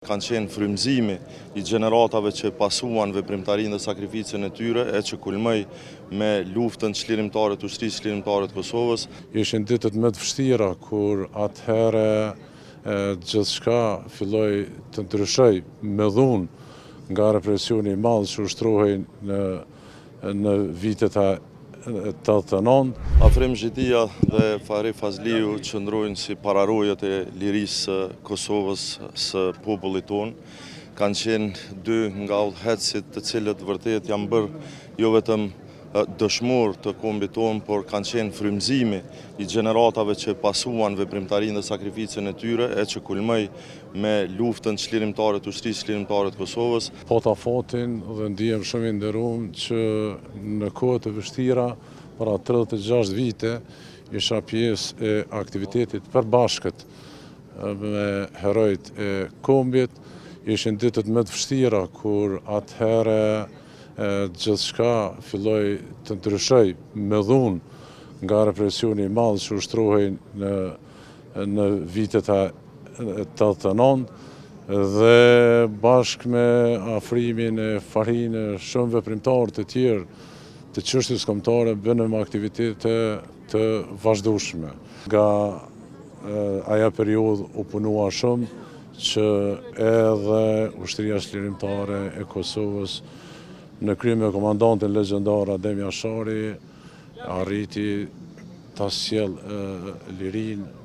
Kanë qenë frymëzimi I gjeneratave që pasuan veprimtarinë dhe sakrificën e tyre, e që kulmoi me luftën çlirimtare të ushtrisë çlirimtare të Kosovës. Ishin ditët më të vështira kur atëherë gjithçka filloi të ndryshoj me dhunë nga represioni I madh që ushtrohej në vitet e 89. Afrim Xhidia dhe Fahri Fazliu qëndrojnë si pararojët e lirisë së Kosovës së popullit tonë. Kanë qenë dy nga udhëheqësit të cilët vërtet janë bërë jo vetëm dëshmor të kombit tonë, por kanë qenë frymëzimi I gjeneratave që pasuan veprimtarinë dhe sakrificën e tyre, e që kulmoi me luftën çlirimtare të ushtrisë çlirimtare të Kosovës. Pata fatin dhe ndihem shumë I nderuar që në kohë të vështira, para 36 vite, isha pjesë e aktivitetit përbashkët me herojt e kombit. Ishin ditët më të vështira kur atëherë gjithçka filloi të ndryshoj me dhunë nga represioni I madh që ushtrohej në vitet e 89 dhe bashkë me afrimin e Fahrinë shumë veprimtarë të tjerë të çështjes kombëtare bënëm aktivitete të vazhdueshme. Nga aja periudhë u punua shumë që edhe ushtria çlirimtare e Kosovës në krye me komandantin legjendar Adem Jashari arriti ta sjellë lirinë